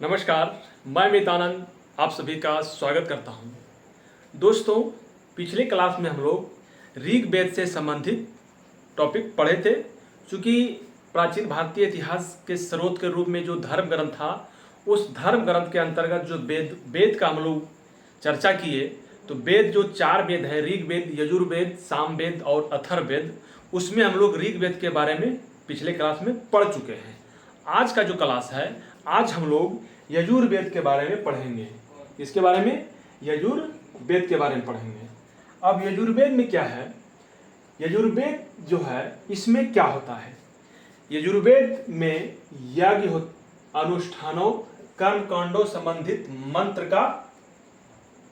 नमस्कार, मैं मितानंद आप सभी का स्वागत करता हूं। दोस्तों, पिछले क्लास में हम लोग ऋग्वेद से संबंधित टॉपिक पढ़े थे। चूँकि प्राचीन भारतीय इतिहास के स्रोत के रूप में जो धर्म ग्रंथ था, उस धर्म ग्रंथ के अंतर्गत जो वेद का हम लोग चर्चा किए, तो वेद जो 4 वेद है, ऋग्वेद, यजुर्वेद, सामवेद और अथर्ववेद, उसमें हम लोग ऋग्वेद के बारे में पिछले क्लास में पढ़ चुके हैं। आज का जो क्लास है, आज हम लोग यजुर्वेद के बारे में पढ़ेंगे। इसके बारे में यजुर्वेद के बारे में पढ़ेंगे। अब यजुर्वेद में क्या है? यजुर्वेद जो है, इसमें क्या होता है? यजुर्वेद में यज्ञ अनुष्ठानों, कर्मकांडों संबंधित मंत्र का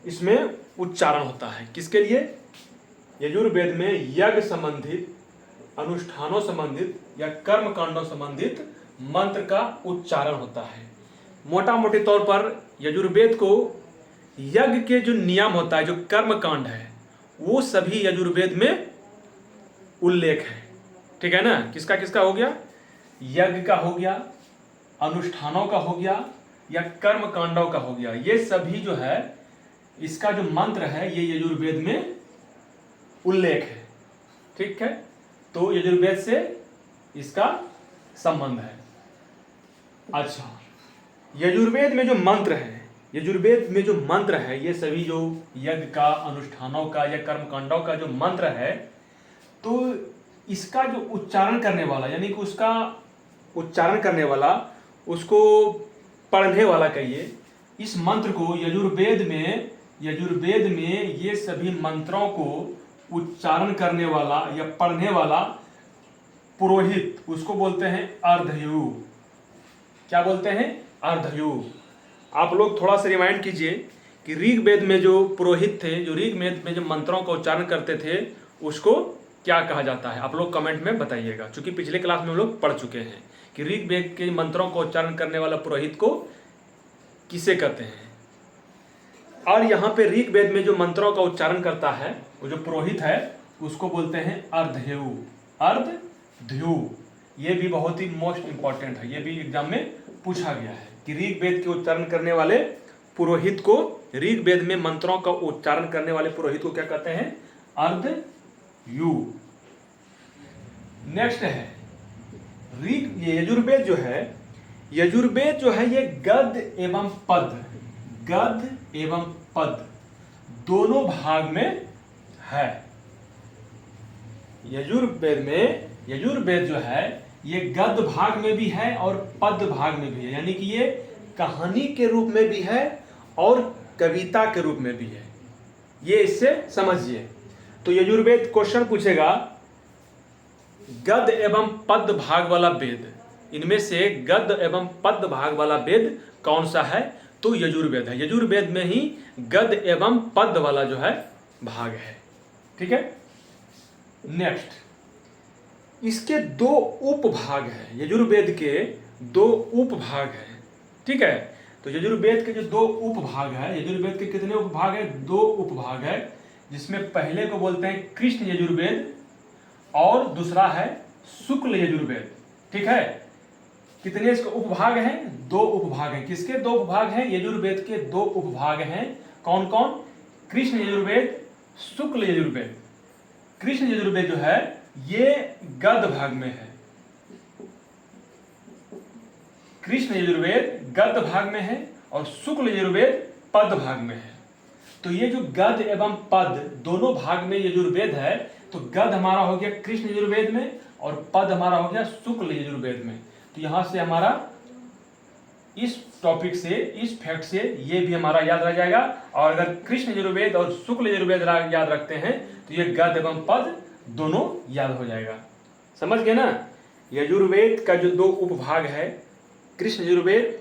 इसमें उच्चारण होता है। किसके लिए? यजुर्वेद में यज्ञ संबंधित, अनुष्ठानों संबंधित या कर्मकांडों संबंधित मंत्र का उच्चारण होता है। मोटा मोटे तौर पर यजुर्वेद को यज्ञ के जो नियम होता है, जो कर्मकांड है, वो सभी यजुर्वेद में उल्लेख है। ठीक है ना? किसका किसका हो गया? यज्ञ का हो गया, अनुष्ठानों का हो गया या कर्मकांडों का हो गया। ये सभी जो है, इसका जो मंत्र है, ये यजुर्वेद में उल्लेख है। ठीक है? तो यजुर्वेद से इसका संबंध है। अच्छा, यजुर्वेद में जो मंत्र है, यजुर्वेद में जो मंत्र है, ये सभी जो यज्ञ का, अनुष्ठानों का या कर्मकांडों का जो मंत्र है, तो इसका जो उच्चारण करने वाला, यानी कि उसका उच्चारण करने वाला, उसको पढ़ने वाला कहिए, इस मंत्र को यजुर्वेद में ये सभी मंत्रों को उच्चारण करने वाला या पढ़ने वाला पुरोहित, उसको बोलते हैं अर्धयु। क्या बोलते हैं? अर्धयु। आप लोग थोड़ा सा रिमाइंड कीजिए कि ऋग्वेद में जो पुरोहित थे, जो ऋग्वेद में जो मंत्रों का उच्चारण करते थे, उसको क्या कहा जाता है? आप लोग कमेंट में बताइएगा। क्योंकि पिछले क्लास में हम लोग पढ़ चुके हैं कि ऋग्वेद के मंत्रों का उच्चारण करने वाला पुरोहित को किसे कहते हैं। और यहाँ पे ऋग्वेद में जो मंत्रों का उच्चारण करता है, वो जो पुरोहित है, उसको बोलते हैं अर्धयु। अर्धयु, ये भी बहुत ही मोस्ट इंपॉर्टेंट है। ये भी एग्जाम में पूछा गया है कि ऋग्वेद के उच्चारण करने वाले पुरोहित को, ऋग्वेद में मंत्रों का उच्चारण करने वाले पुरोहित को क्या कहते हैं? अर्धयु। नेक्स्ट है यजुर्वेद जो है, यजुर्वेद जो है, ये गद्य एवं पद दोनों भाग में है। यजुर्वेद जो है, ये गद्य भाग में भी है और पद्य भाग में भी है। यानी कि ये कहानी के रूप में भी है और कविता के रूप में भी है। ये इससे समझिए। तो यजुर्वेद क्वेश्चन पूछेगा, गद्य एवं पद्य भाग वाला वेद, इनमें से गद्य एवं पद्य भाग वाला वेद कौन सा है? तो यजुर्वेद है। यजुर्वेद में ही गद्य एवं पद्य वाला जो है भाग है। ठीक है? नेक्स्ट, इसके 2 उपभाग हैं। यजुर्वेद के 2 उपभाग हैं। ठीक है? तो यजुर्वेद के जो 2 उपभाग है, यजुर्वेद के कितने उपभाग है? 2 उपभाग है, जिसमें पहले को बोलते हैं कृष्ण यजुर्वेद और दूसरा है शुक्ल यजुर्वेद। ठीक है? कितने इसके उपभाग हैं? 2 उपभाग हैं। किसके 2 उपभाग हैं? यजुर्वेद के 2 उपभाग हैं। कौन कौन? कृष्ण यजुर्वेद, शुक्ल यजुर्वेद। कृष्ण यजुर्वेद जो है, ये गद्य भाग में है। कृष्ण यजुर्वेद गद्य भाग में है और शुक्ल यजुर्वेद पद भाग में है। तो ये जो गद्य एवं पद दोनों भाग में यजुर्वेद है, तो गद्य हमारा हो गया कृष्ण यजुर्वेद में और पद हमारा हो गया शुक्ल यजुर्वेद में। तो यहां से हमारा इस टॉपिक से, इस फैक्ट से ये भी हमारा याद रह जाएगा। और अगर कृष्ण यजुर्वेद और शुक्ल यजुर्वेद याद रखते हैं, तो ये गद्य एवं पद दोनों याद हो जाएगा। समझ गए ना? यजुर्वेद का जो 2 उपभाग है, कृष्ण यजुर्वेद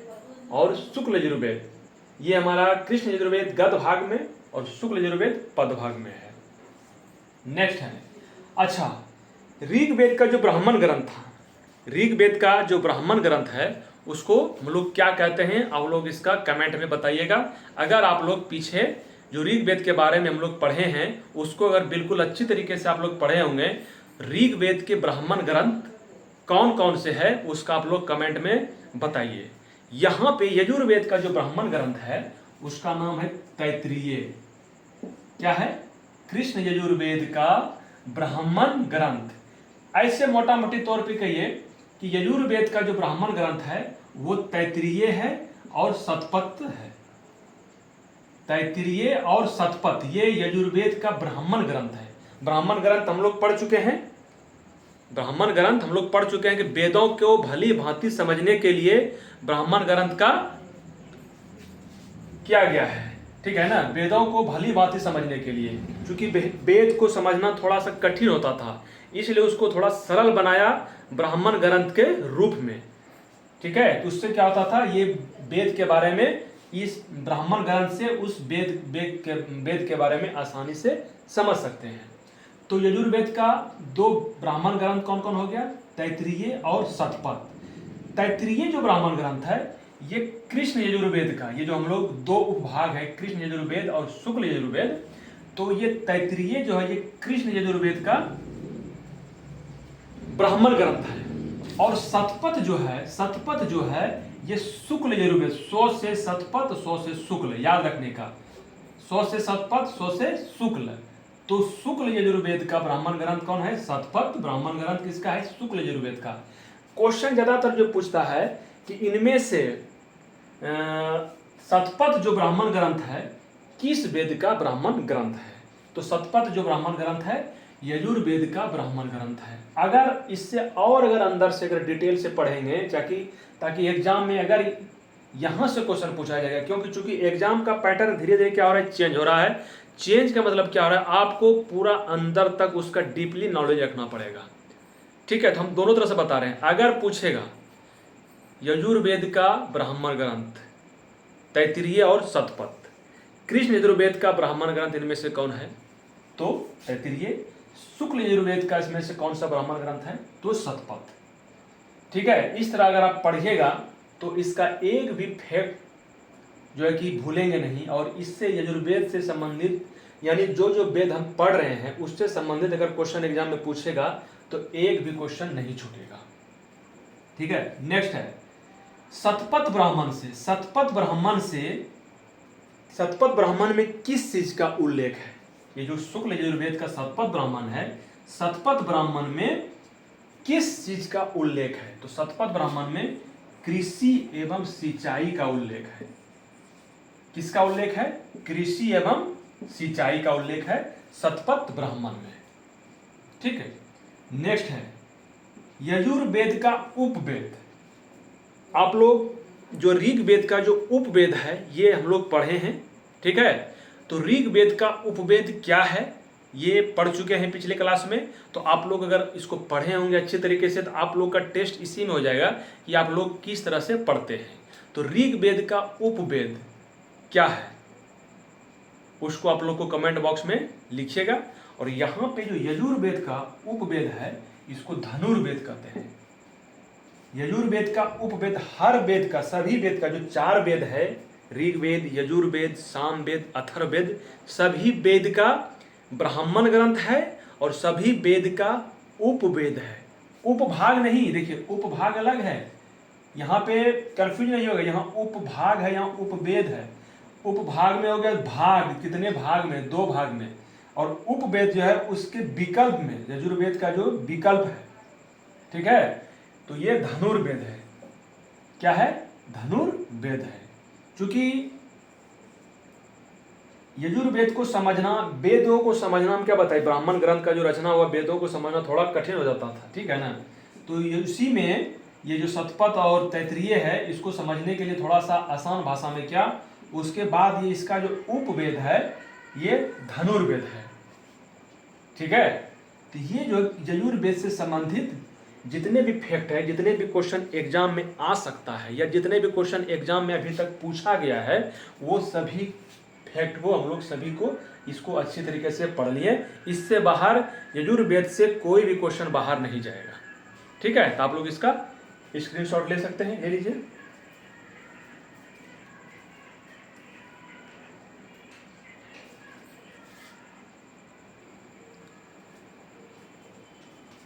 और शुक्ल यजुर्वेद, ये हमारा कृष्ण यजुर्वेद गद्य भाग में और शुक्ल यजुर्वेद पद भाग में है। नेक्स्ट है, अच्छा, ऋग्वेद का जो ब्राह्मण ग्रंथ था, ऋग्वेद का जो ब्राह्मण ग्रंथ है, उसको हम लोग क्या कहते हैं? आप लोग इसका कमेंट में बताइएगा। अगर आप लोग पीछे जो ऋग्वेद के बारे में हम लोग पढ़े हैं, उसको अगर बिल्कुल अच्छी तरीके से आप लोग पढ़े होंगे, ऋग्वेद के ब्राह्मण ग्रंथ कौन कौन से है, उसका आप लोग कमेंट में बताइए। यहाँ पे यजुर्वेद का जो ब्राह्मण ग्रंथ है उसका नाम है तैत्तिरीय। क्या है? कृष्ण यजुर्वेद का ब्राह्मण ग्रंथ। ऐसे मोटा मोटी तौर पे कहिए कि यजुर्वेद का जो ब्राह्मण ग्रंथ है वो तैत्तिरीय है और शतपथ है। तैत्तिरीय और शतपथ ये यजुर्वेद का ब्राह्मण ग्रंथ है। ब्राह्मण ग्रंथ हम लोग पढ़ चुके हैं। ब्राह्मण ग्रंथ हम लोग पढ़ चुके हैं कि वेदों को भली भांति समझने के लिए ब्राह्मण ग्रंथ का किया गया है। ठीक है ना? वेदों को भली भांति समझने के लिए, क्योंकि वेद को समझना थोड़ा सा कठिन होता था, इसलिए उसको थोड़ा सरल बनाया ब्राह्मण ग्रंथ के रूप में। ठीक है? तो उससे क्या होता था, ये वेद के बारे में, इस ब्राह्मण ग्रंथ से उस वेद के बारे में आसानी से समझ सकते हैं। तो यजुर्वेद का दो ब्राह्मण ग्रंथ कौन कौन हो गया? तैत्तिरीय और शतपथ। तैत्तिरीय जो ब्राह्मण ग्रंथ है ये कृष्ण यजुर्वेद का, ये जो हम लोग दो उपभाग है, कृष्ण यजुर्वेद और शुक्ल यजुर्वेद, तो ये तैत्तिरीय जो है ये कृष्ण यजुर्वेद का ब्राह्मण ग्रंथ है। और शतपथ जो है ये शुक्ल यजुर्वेद, 100 से शतपथ 100 से शुक्ल, याद रखने का, 100 से शतपथ 100 से शुक्ल। तो शुक्ल यजुर्वेद का ब्राह्मण ग्रंथ कौन है? शतपथ ब्राह्मण ग्रंथ किसका है? शुक्ल यजुर्वेद का। क्वेश्चन ज्यादातर जो पूछता है कि इनमें से शतपथ जो ब्राह्मण ग्रंथ है किस वेद का ब्राह्मण ग्रंथ है? तो शतपथ जो ब्राह्मण ग्रंथ है यजुर्वेद का ब्राह्मण ग्रंथ है। अगर इससे और अगर अंदर से अगर डिटेल से पढ़ेंगे ताकि एग्जाम में अगर यहां से क्वेश्चन पूछा जाएगा, क्योंकि चूंकि एग्जाम का पैटर्न धीरे धीरे क्या हो रहा है? चेंज हो रहा है। चेंज का मतलब क्या हो रहा है? आपको पूरा अंदर तक उसका डीपली नॉलेज रखना पड़ेगा। ठीक है? तो हम दोनों तरह से बता रहे हैं। अगर पूछेगा यजुर्वेद का ब्राह्मण ग्रंथ तैत्तिरीय और शतपथ, कृष्ण यजुर्वेद का ब्राह्मण ग्रंथ इनमें से कौन है? तो तैत्तिरीय। शुक्ल यजुर्वेद का इसमें से कौन सा ब्राह्मण ग्रंथ है? तो शतपथ। ठीक है? इस तरह अगर आप पढ़िएगा तो इसका एक भी फैक्ट जो है कि भूलेंगे नहीं, और इससे यजुर्वेद से संबंधित यानी जो वेद हम पढ़ रहे हैं उससे संबंधित अगर क्वेश्चन एग्जाम में पूछेगा तो एक भी क्वेश्चन नहीं छूटेगा। ठीक है? नेक्स्ट है शतपथ ब्राह्मण से। शतपथ ब्राह्मण में किस चीज का उल्लेख है? ये जो शुक्ल यजुर्वेद का शतपथ ब्राह्मण है, शतपथ ब्राह्मण में किस चीज का उल्लेख है? तो शतपथ ब्राह्मण में कृषि एवं सिंचाई का उल्लेख है। किसका उल्लेख है? कृषि एवं सिंचाई का उल्लेख है शतपथ ब्राह्मण में। ठीक है? नेक्स्ट है यजुर्वेद का उपवेद। आप लोग जो ऋग्वेद का जो उपवेद है ये हम लोग पढ़े हैं। ठीक है? तो ऋग्वेद का उपवेद क्या है ये पढ़ चुके हैं पिछले क्लास में। तो आप लोग अगर इसको पढ़े होंगे अच्छे तरीके से तो आप लोग का टेस्ट इसी में हो जाएगा कि आप लोग किस तरह से पढ़ते हैं। तो ऋग्वेद का उपवेद क्या है उसको आप लोग को कमेंट बॉक्स में लिखिएगा। और यहाँ पे जो यजुर्वेद का उपवेद है इसको धनुर्वेद कहते हैं। यजुर्वेद का उपवेद हर वेद का, सभी वेद का जो 4 वेद है, ऋग्वेद, यजुर्वेद, सामवेद, अथर्ववेद, सभी वेद का ब्राह्मण ग्रंथ है और सभी वेद का उपवेद है। उपभाग नहीं, देखिए उपभाग अलग है, यहाँ पे कंफ्यूज नहीं होगा। यहाँ उपभाग है, यहाँ उपवेद है। उपभाग में हो गया भाग, कितने भाग में? 2 भाग में। और उपवेद जो है उसके विकल्प में, यजुर्वेद का जो विकल्प है। ठीक है? तो ये धनुर्वेद है। क्या है? धनुर्वेद है। क्योंकि यजुर्वेद को समझना, वेदों को समझना, हम क्या बताए, ब्राह्मण ग्रंथ का जो रचना हुआ वेदों को समझना थोड़ा कठिन हो जाता था। ठीक है ना? तो इसी में ये जो शतपथ और तैत्तिरीय है इसको समझने के लिए थोड़ा सा आसान भाषा में क्या, उसके बाद ये इसका जो उपवेद है ये धनुर्वेद है। ठीक है? तो ये जो यजुर्वेद से संबंधित जितने भी फैक्ट है, जितने भी क्वेश्चन एग्जाम में आ सकता है या जितने भी क्वेश्चन एग्जाम में अभी तक पूछा गया है वो सभी फैक्ट को हम लोग सभी को इसको अच्छी तरीके से पढ़ लिए। इससे बाहर यजुर्वेद से कोई भी क्वेश्चन बाहर नहीं जाएगा। ठीक है? तो आप लोग इसका स्क्रीनशॉट ले सकते हैं, ले लीजिए।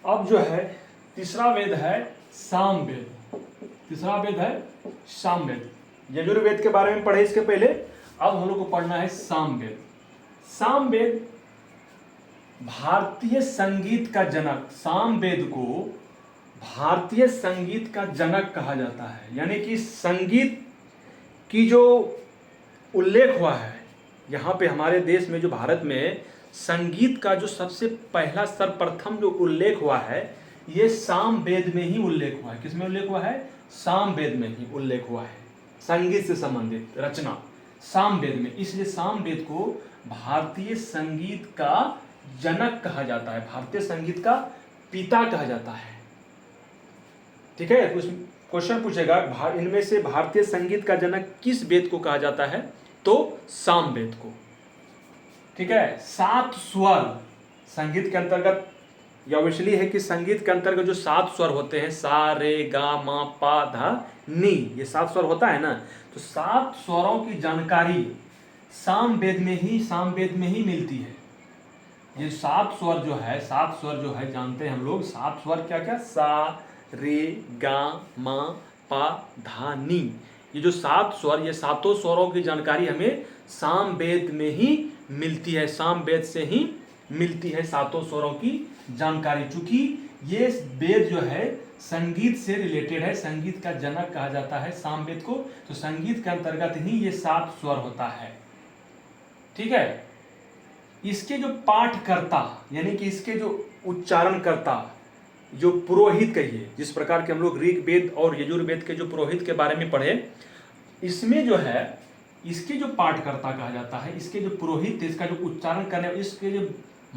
अब जो है तीसरा वेद है सामवेद। तीसरा वेद है सामवेद। यजुर्वेद के बारे में पढ़े इसके पहले, अब हम लोग को पढ़ना है सामवेद। सामवेद भारतीय संगीत का जनक, सामवेद को भारतीय संगीत का जनक कहा जाता है। यानी कि संगीत की जो उल्लेख हुआ है यहाँ पे हमारे देश में, जो भारत में संगीत का जो सबसे पहला सर्वप्रथम जो उल्लेख हुआ है, ये सामवेद में ही उल्लेख हुआ है। किसमें उल्लेख हुआ है? सामवेद में ही उल्लेख हुआ है। संगीत से संबंधित रचना सामवेद में, इसलिए सामवेद को भारतीय संगीत का जनक कहा जाता है, भारतीय संगीत का पिता कहा जाता है। ठीक है, तो क्वेश्चन पूछेगा इनमें से भारतीय संगीत का जनक किस वेद को कहा जाता है? तो सामवेद को। ठीक है, 7 स्वर संगीत के अंतर्गत, यह ऑब्वियसली है कि संगीत के अंतर्गत जो 7 स्वर होते हैं, सा रे गा मा पा धा नी, ये 7 स्वर होता है ना, तो 7 स्वरों की जानकारी सामवेद में ही मिलती है। ये 7 स्वर जो है, 7 स्वर जो है जानते हैं हम लोग, 7 स्वर क्या क्या? सा रे गा मा पा धा नी, ये जो 7 स्वर, ये सातों स्वरों की जानकारी हमें सामवेद में ही मिलती है, सामवेद से ही मिलती है सातों स्वरों की जानकारी। चूंकि ये वेद जो है संगीत से रिलेटेड है, संगीत का जनक कहा जाता है सामवेद को, तो संगीत के अंतर्गत ही ये 7 स्वर होता है। ठीक है, इसके जो पाठकर्ता यानी कि इसके जो उच्चारणकर्ता, जो पुरोहित कहिए, जिस प्रकार के हम लोग ऋग्वेद और यजुर्वेद के जो पुरोहित के बारे में पढ़े, इसमें जो है इसके जो पाठकर्ता कहा जाता है, इसके जो पुरोहित, इसका जो उच्चारण करने, इसके जो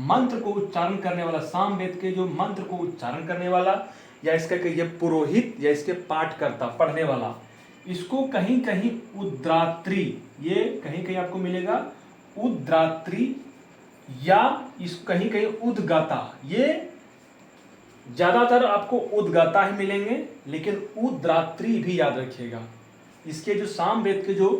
मंत्र को उच्चारण करने वाला, सामवेद के जो मंत्र को उच्चारण करने वाला, या इसका कहिए पुरोहित या इसके पाठकर्ता, पढ़ने वाला, इसको कहीं कहीं उद्रात्री, ये कहीं कहीं आपको मिलेगा उद्रात्री, या इस कहीं कहीं उद्गाता, ये ज्यादातर आपको उद्गाता ही मिलेंगे, लेकिन उद्रात्री भी याद रखिएगा। इसके जो सामवेद के जो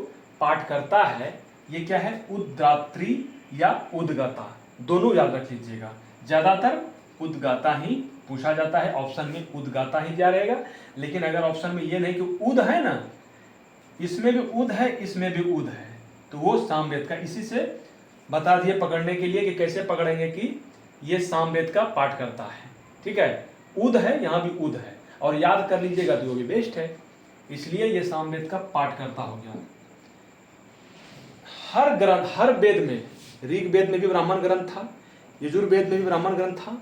पाठकर्ता है, ये क्या है? उद्रात्री या उद्गाता, दोनों याद रख लीजिएगा। ज्यादातर उद्गाता ही पूछा जाता है, ऑप्शन में उद्गाता ही जा रहेगा। लेकिन अगर ऑप्शन में ये नहीं कि उद है ना, इसमें भी उद है, इसमें भी उद है, तो वो सामवेद का, इसी से बता दिए पकड़ने के लिए कि कैसे पकड़ेंगे कि ये सामवेद का पाठकर्ता है। ठीक है, उद है, यहां भी उद है, और याद कर लीजिएगा तो वो भी बेस्ट है, इसलिए ये सामवेद का पाठकर्ता हो गया। हर ग्रंथ, हर वेद में, ऋग्वेद में भी ब्राह्मण ग्रंथ था, यजुर्वेद में भी ब्राह्मण ग्रंथ था,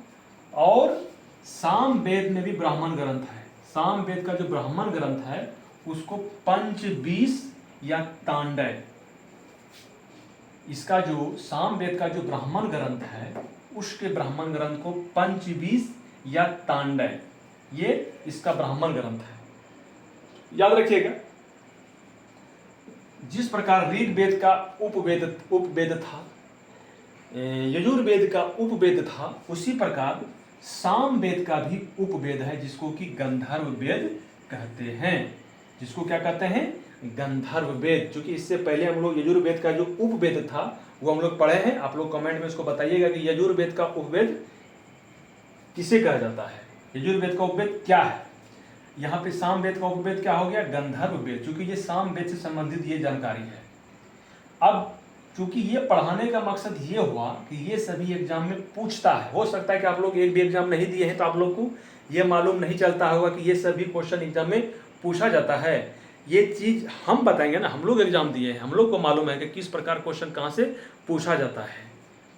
और सामवेद में भी ब्राह्मण ग्रंथ है। सामवेद का जो ब्राह्मण ग्रंथ है उसको पंचबीस या तांडय, इसका जो सामवेद का जो ब्राह्मण ग्रंथ है उसके ब्राह्मण ग्रंथ को पंचबीस या तांडय, ये इसका ब्राह्मण ग्रंथ है, याद रखिएगा। जिस प्रकार ऋग्वेद का उपवेद था, यजुर्वेद का उपवेद था, उसी प्रकार सामवेद का भी उपवेद है, जिसको कि गंधर्व वेद कहते हैं। जिसको क्या कहते हैं? गंधर्व वेद। क्योंकि इससे पहले हम लोग यजुर्वेद का जो उपवेद था वो हम लोग पढ़े हैं। आप लोग कमेंट में इसको बताइएगा कि यजुर्वेद का उपवेद किसे कहा जाता है, यजुर्वेद का उपवेद क्या है। यहाँ पे सामवेद का उपवेद क्या हो गया? गंधर्व वेद। चूंकि ये सामवेद से संबंधित ये जानकारी है। अब चूंकि ये पढ़ाने का मकसद ये हुआ कि ये सभी एग्जाम में पूछता है। हो सकता है कि आप लोग एक भी एग्जाम नहीं दिए हैं तो आप लोग को ये मालूम नहीं चलता होगा कि ये सभी क्वेश्चन एग्जाम में पूछा जाता है। ये चीज हम बताएंगे ना, हम लोग एग्जाम दिए हैं, हम लोग को मालूम है कि किस प्रकार क्वेश्चन कहाँ से पूछा जाता है।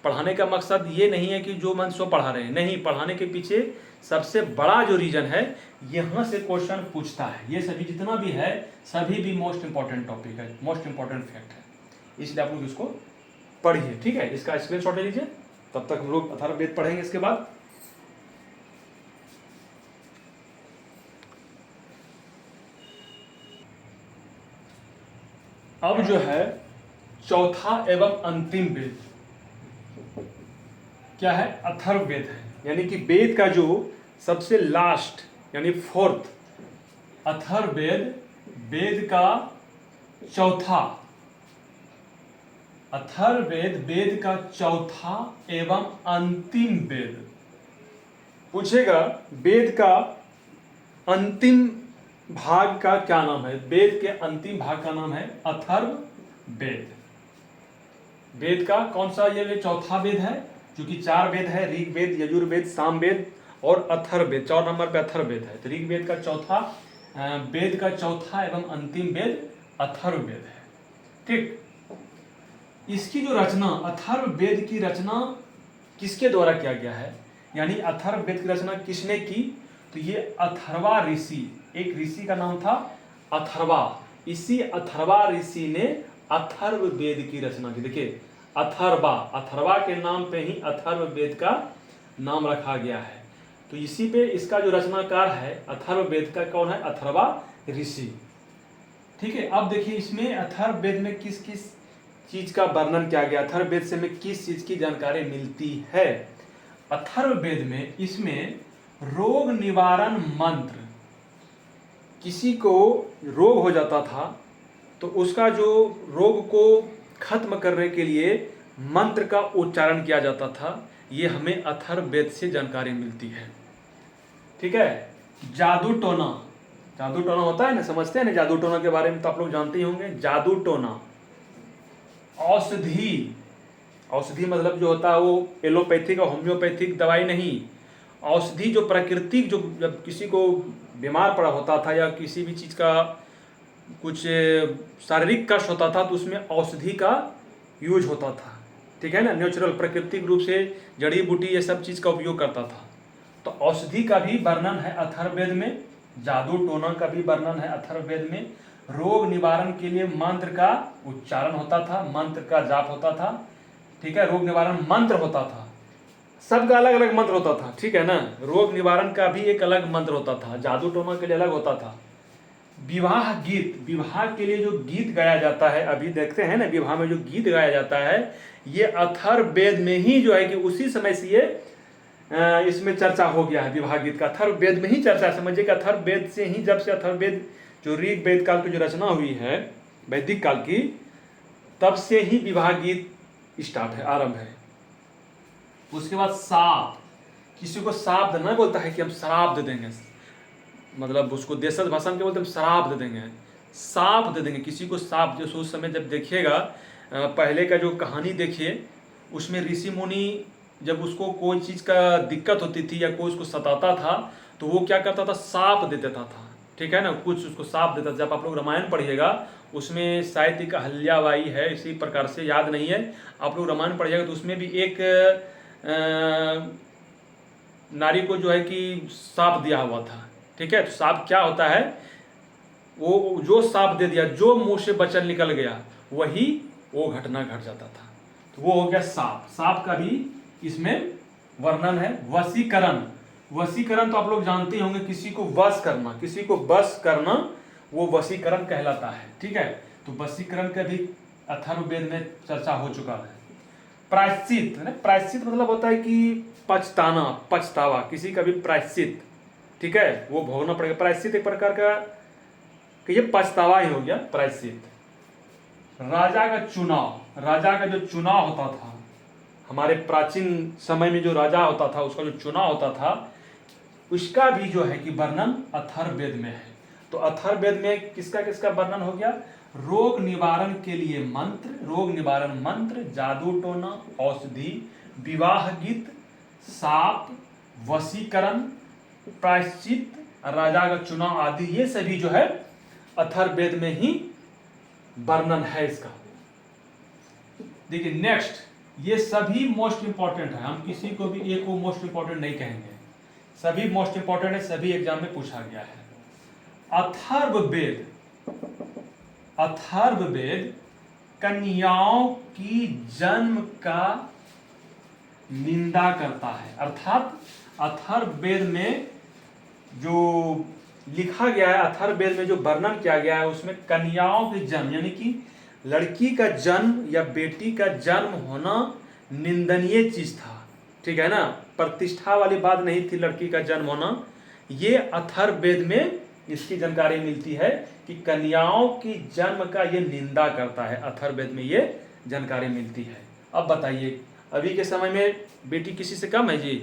पढ़ाने का मकसद ये नहीं है कि जो मन सो पढ़ा रहे हैं, नहीं, पढ़ाने के पीछे सबसे बड़ा जो रीजन है, यहाँ से क्वेश्चन पूछता है। ये सभी जितना भी है सभी भी मोस्ट इंपॉर्टेंट टॉपिक है, मोस्ट इंपॉर्टेंट फैक्ट है, इसलिए आप लोग इसको पढ़िए। ठीक है, इसका स्क्रीनशॉट ले लीजिए। तब तक हम लोग अथर्ववेद पढ़ेंगे। इसके बाद अब जो है चौथा एवं अंतिम वेद क्या है? अथर्ववेद है। यानी कि वेद का जो सबसे लास्ट यानी फोर्थ, अथर्ववेद वेद का चौथा, अथर्ववेद वेद का चौथा एवं अंतिम वेद। पूछेगा वेद का अंतिम भाग का क्या नाम है? वेद के अंतिम भाग का नाम है अथर्ववेद। वेद का कौन सा? ये चौथा वेद है, क्योंकि 4 वेद है, ऋग्वेद, यजुर्वेद, सामवेद और अथर्ववेद। 4 नंबर पे अथर्ववेद है। तो ऋग्वेद का चौथा, वेद का चौथा एवं अंतिम वेद अथर्ववेद है। ठीक, इसकी जो रचना, अथर्ववेद की रचना किसके द्वारा किया गया है, यानी अथर्ववेद की रचना किसने की? तो ये अथर्वा ऋषि, एक ऋषि का नाम था अथर्वा। इसी अथर्वा ऋषि ने अथर्ववेद की रचना की। देखिए अथर्वा, अथर्वा के नाम पे ही अथर्ववेद का नाम रखा गया है। तो इसी पे इसका जो रचनाकार है अथर्ववेद का कौन है? अथर्वा ऋषि। ठीक है, अब देखिए इसमें अथर्ववेद में किस किस चीज का वर्णन किया गया, अथर्ववेद से हमें किस चीज की जानकारी मिलती है? अथर्ववेद में इसमें रोग निवारण मंत्र, किसी को रोग हो जाता था तो उसका जो रोग को खत्म करने के लिए मंत्र का उच्चारण किया जाता था, ये हमें अथर्ववेद से जानकारी मिलती है। ठीक है, जादू टोना, जादू टोना होता है ना, समझते हैं ना जादू टोना के बारे में, तो आप लोग जानते ही होंगे। जादू टोना, औषधि, औषधि मतलब जो होता है वो एलोपैथिक और होम्योपैथिक दवाई नहीं, औषधि जो प्राकृतिक, जो जब किसी को बीमार पड़ा होता था या किसी भी चीज़ का कुछ शारीरिक कष्ट होता था तो उसमें औषधि का यूज होता था। ठीक है ना, नेचुरल प्राकृतिक रूप से जड़ी बूटी ये सब चीज़ का उपयोग करता था। तो औषधि का भी वर्णन है अथर्ववेद में, जादू टोना का भी वर्णन है अथर्ववेद में। रोग निवारण के लिए मंत्र का उच्चारण होता था, मंत्र का जाप होता था। ठीक है, रोग निवारण मंत्र होता था, सबका अलग अलग मंत्र होता था। ठीक है ना, रोग निवारण का भी एक अलग मंत्र होता था, जादू टोना के लिए अलग होता था। विवाह गीत, विवाह के लिए जो गीत गाया जाता है, अभी देखते हैं ना विवाह में जो गीत गाया जाता है, ये अथर्ववेद में ही जो है कि उसी समय से ये इसमें चर्चा हो गया है। विवाह गीत का अथर्ववेद में ही चर्चा, समझिए कि अथर्ववेद से ही, जब से अथर्ववेद जो ऋग्वेद काल की जो रचना हुई है वैदिक काल की, तब से ही विवाह गीत स्टार्ट है, आरंभ है। उसके बाद साप, किसी को साप देना बोलता है कि हम शराब दे देंगे, मतलब उसको देशज भाषा में क्या बोलते हैं, शराब दे देंगे, साप दे देंगे किसी को, साप। जो उस समय जब देखिएगा पहले का जो कहानी देखिए, उसमें ऋषि मुनि जब उसको कोई चीज़ का दिक्कत होती थी या कोई उसको सताता था तो वो क्या करता था, साप दे देता था। ठीक है ना, कुछ उसको साप देता था। जब आप लोग रामायण पढ़िएगा उसमें शायद एक अहल्याबाई है, इसी प्रकार से, याद नहीं है, आप लोग रामायण पढ़िएगा तो उसमें भी एक नारी को जो है कि साप दिया हुआ था। ठीक है, तो साप क्या होता है, वो जो साप दे दिया, जो मुंह से वचन निकल गया वही वो घटना घट जाता था, तो वो हो गया साप। साप का भी इसमें वर्णन है। वशीकरण, वशीकरण तो आप लोग जानते ही होंगे, किसी को वश करना, किसी को वश करना, वो वशीकरण कहलाता है। ठीक है, तो वशीकरण का भी अथर्ववेद में चर्चा हो चुका है। प्रायश्चित, प्रायश्चित मतलब होता है कि पछताना, पछतावा, किसी का भी प्रायश्चित, ठीक है, वो भोगना पड़ेगा। प्रायश्चित एक प्रकार का कि ये पछतावा ही हो गया प्रायश्चित। राजा का चुनाव, राजा का जो चुनाव होता था, हमारे प्राचीन समय में जो राजा होता था उसका जो चुनाव होता था, उसका भी जो है कि वर्णन अथर्ववेद में है। तो अथर्ववेद में किसका किसका वर्णन हो गया? रोग निवारण के लिए मंत्र, रोग निवारण मंत्र, जादू टोना, औषधि, विवाह गीत, साप, वशीकरण, प्रायश्चित, राजा का चुनाव आदि, ये सभी जो है अथर्ववेद में ही वर्णन है इसका। देखिए नेक्स्ट, ये सभी मोस्ट इंपॉर्टेंट है, हम किसी को भी एक को मोस्ट इंपॉर्टेंट नहीं कहेंगे, सभी मोस्ट इंपॉर्टेंट है, सभी एग्जाम में पूछा गया है। अथर्ववेद, अथर्ववेद कन्याओं की जन्म का निंदा करता है। अर्थात अथर्ववेद में जो लिखा गया है, अथर्ववेद में जो वर्णन किया गया है, उसमें कन्याओं के जन्म, यानी कि लड़की का जन्म या बेटी का जन्म होना निंदनीय चीज था। ठीक है ना, प्रतिष्ठा वाली बात नहीं थी लड़की का जन्म होना। ये अथर्ववेद में इसकी जानकारी मिलती है कि कन्याओं की जन्म का ये निंदा करता है, अथर्ववेद में ये जानकारी मिलती है। अब बताइए, अभी के समय में बेटी किसी से कम है जी?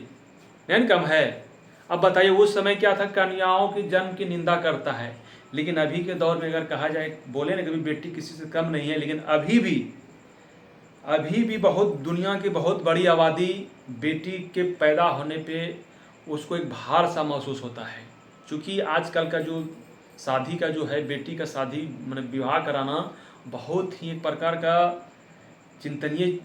नहीं कम है। अब बताइए उस समय क्या था, कन्याओं के जन्म की निंदा करता है। लेकिन अभी के दौर में अगर कहा जाए, बोले ना कभी बेटी किसी से कम नहीं है, लेकिन अभी भी बहुत दुनिया की बहुत बड़ी आबादी बेटी के पैदा होने पे उसको एक भार सा महसूस होता है। क्योंकि आजकल का जो शादी का जो है, बेटी का शादी मतलब विवाह कराना बहुत ही एक प्रकार का चिंतनीय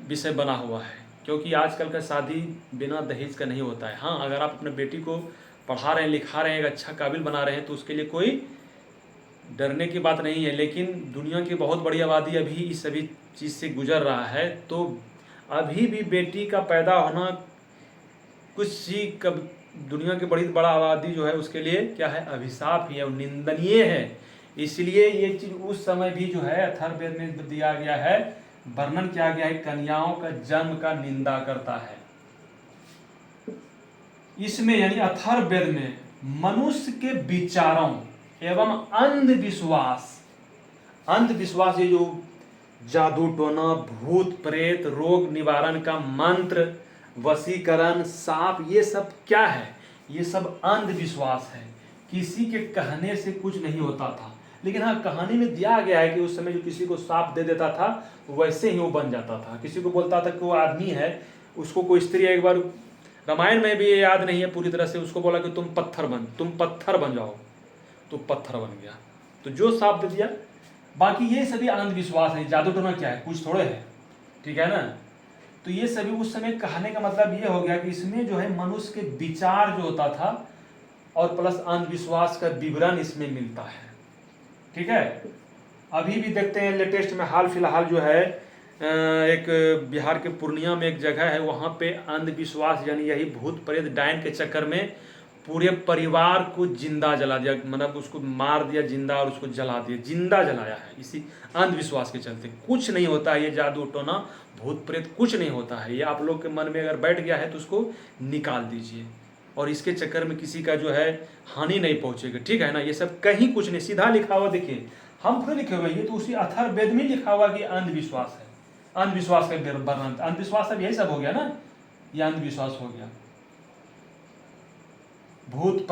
विषय बना हुआ है। क्योंकि आजकल का शादी बिना दहेज का नहीं होता है। हाँ, अगर आप अपने बेटी को पढ़ा रहे हैं, लिखा रहे हैं, एक अच्छा काबिल बना रहे हैं तो उसके लिए कोई डरने की बात नहीं है। लेकिन दुनिया की बहुत बड़ी आबादी अभी इस सभी चीज़ से गुजर रहा है, तो अभी भी बेटी का पैदा होना कुछ ही कब दुनिया की बड़ा आबादी जो है उसके लिए क्या है, अभिशाप ही है और निंदनीय है। इसलिए ये चीज़ उस समय भी जो है अथर्ववेद में दिया गया है, वर्णन किया गया है, कन्याओं का जन्म का निंदा करता है। इसमें यानी अथर्ववेद में मनुष्य के विचारों एवं अंधविश्वास ये जो जादू टोना, भूत प्रेत, रोग निवारण का मंत्र, वशीकरण, सांप, ये सब क्या है, ये सब अंधविश्वास है। किसी के कहने से कुछ नहीं होता था। लेकिन हाँ, कहानी में दिया गया है कि उस समय जो किसी को सांप दे देता था वैसे ही वो बन जाता था। किसी को बोलता था कि वो आदमी है, उसको कोई स्त्री एक बार, रामायण में भी ये याद नहीं है पूरी तरह से, उसको बोला कि तुम पत्थर बन जाओ, तो पत्थर बन गया, तो जो सांप दे दिया। बाकी ये सभी अंधविश्वास है। जादू टोना क्या है, कुछ थोड़े है, ठीक है ना। तो ये सभी उस समय कहने का मतलब ये हो गया कि इसमें जो है मनुष्य के विचार जो होता था और प्लस अंधविश्वास का विवरण इसमें मिलता है, ठीक है। अभी भी देखते हैं लेटेस्ट में हाल फिलहाल जो है एक बिहार के पूर्णिया में एक जगह है, वहाँ पे अंधविश्वास यानी यही भूत प्रेत डायन के चक्कर में पूरे परिवार को जिंदा जला दिया, मतलब उसको मार दिया जिंदा और उसको जला दिया, जिंदा जलाया है इसी अंधविश्वास के चलते। कुछ नहीं होता है ये जादू टोना भूत प्रेत, कुछ नहीं होता है। ये आप लोग के मन में अगर बैठ गया है तो उसको निकाल दीजिए, और इसके चक्कर में किसी का जो है हानि नहीं पहुंचेगी, ठीक है ना। ये सब कहीं कुछ नहीं, सीधा लिखा हुआ देखिए, हम थोड़े लिखे हुए, ये तो उसी अथर्ववेद में लिखा हुआ कि अंधविश्वास है। अंधविश्वास का वर्णन, अंधविश्वास अब यही सब हो गया ना, ये अंधविश्वास हो गया। भूत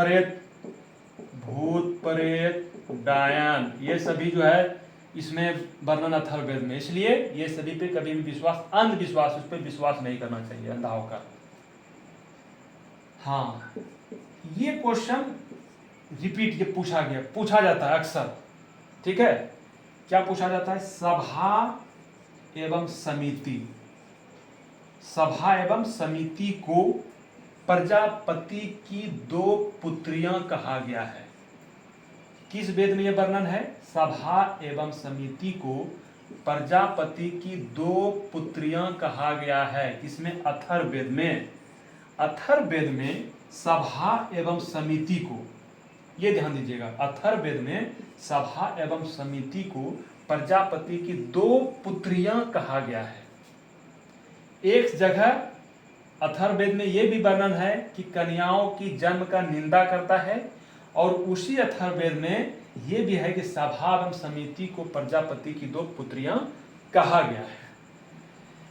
प्रेत डायन, ये सभी जो है इसमें वर्णन अथर्ववेद में। इसलिए ये सभी पे कभी भी विश्वास, अंधविश्वास, उस पर विश्वास नहीं करना चाहिए अंधा होकर। हाँ, ये क्वेश्चन रिपीट ये पूछा जाता है अक्सर, ठीक है। क्या पूछा जाता है, सभा एवं समिति को प्रजापति की 2 पुत्रियां कहा गया है। किस वेद में यह वर्णन है, सभा एवं समिति को प्रजापति की 2 पुत्रियां कहा गया है। किसमें, अथर्ववेद में। अथर्ववेद में सभा एवं समिति को, ये ध्यान दीजिएगा, अथर्ववेद में सभा एवं समिति को प्रजापति की 2 पुत्रियां कहा गया है। एक जगह अथर्ववेद में यह भी वर्णन है कि कन्याओं की जन्म का निंदा करता है, और उसी अथर्ववेद में यह भी है कि सभा एवं समिति को प्रजापति की 2 पुत्रियां कहा गया है,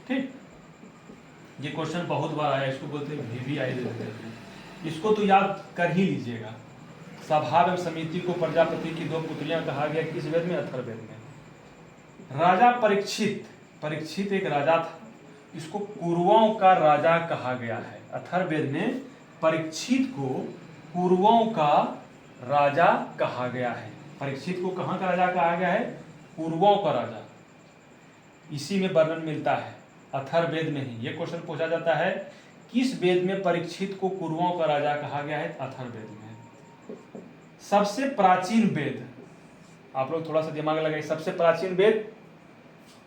ठीक। ये क्वेश्चन बहुत बार आया, इसको बोलते हैं VVI दे देते हैं, इसको तो याद कर ही लीजिएगा। सभा एवं समिति को प्रजापति की 2 पुत्रियां कहा गया, किस वेद में, अथर्ववेद में। राजा परीक्षित एक राजा था, इसको कुरुओं का राजा कहा गया है। अथर्ववेद में परीक्षित को कुरुओं का राजा कहा गया है। परीक्षित को कहाँ का राजा कहा गया है, कुरुओं का राजा। इसी में वर्णन मिलता है अथर्ववेद में ही। ये क्वेश्चन पूछा जाता है, किस वेद में परीक्षित को कुरुओं का राजा कहा गया है, अथर्ववेद में। सबसे प्राचीन वेद, आप लोग थोड़ा सा दिमाग लगाइए, सबसे प्राचीन वेद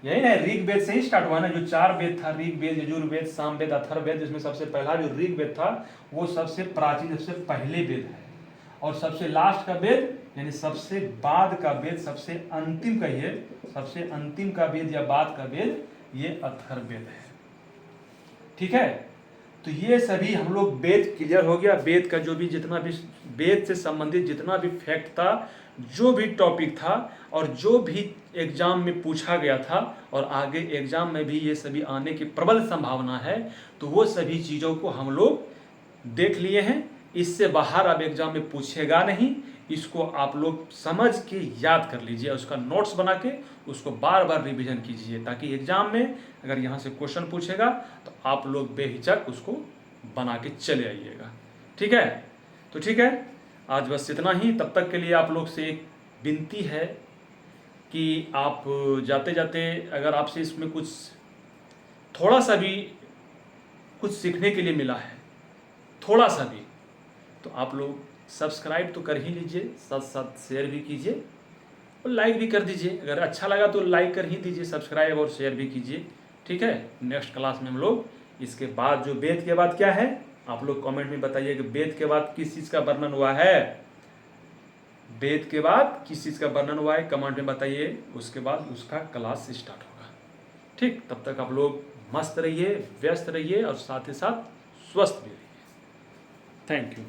यही ना, ऋग वेद से ही स्टार्ट हुआ ना। जो 4 वेद था, ऋग वेद, यजुर्वेद, सामवेद, अथर्ववेद, जिसमें सबसे पहला जो ऋग वेद था वो सबसे प्राचीन, सबसे पहले वेद है। और सबसे लास्ट का वेद यानी सबसे बाद का वेद, सबसे अंतिम कहिए, सबसे अंतिम का वेद या बाद का वेद, ये अथर्ववेद है, ठीक है। तो ये सभी हम लोग वेद क्लियर हो गया। वेद का जो भी जितना भी वेद से संबंधित जितना भी फैक्ट था, जो भी टॉपिक था, और जो भी एग्जाम में पूछा गया था, और आगे एग्जाम में भी ये सभी आने की प्रबल संभावना है, तो वो सभी चीज़ों को हम लोग देख लिए हैं। इससे बाहर अब एग्जाम में पूछेगा नहीं, इसको आप लोग समझ के याद कर लीजिए, उसका नोट्स बना के उसको बार बार रिवीजन कीजिए, ताकि एग्जाम में अगर यहाँ से क्वेश्चन पूछेगा तो आप लोग बेहिचक उसको बना के चले आइएगा। ठीक है, तो ठीक है, आज बस इतना ही। तब तक के लिए आप लोग से एक विनती है कि आप जाते जाते अगर आपसे इसमें कुछ थोड़ा सा भी कुछ सीखने के लिए मिला है, थोड़ा सा भी, तो आप लोग सब्सक्राइब तो कर ही लीजिए, साथ साथ शेयर भी कीजिए और लाइक भी कर दीजिए। अगर अच्छा लगा तो लाइक कर ही दीजिए, सब्सक्राइब और शेयर भी कीजिए। ठीक है, नेक्स्ट क्लास में हम लोग इसके बाद जो वेद के बाद क्या है, आप लोग कमेंट में बताइए कि वेद के बाद किस चीज़ का वर्णन हुआ है, वेद के बाद किस चीज़ का वर्णन हुआ है, कमेंट में बताइए। उसके बाद उसका क्लास स्टार्ट होगा। ठीक, तब तक आप लोग मस्त रहिए, व्यस्त रहिए और साथ ही साथ स्वस्थ भी रहिए। Thank you.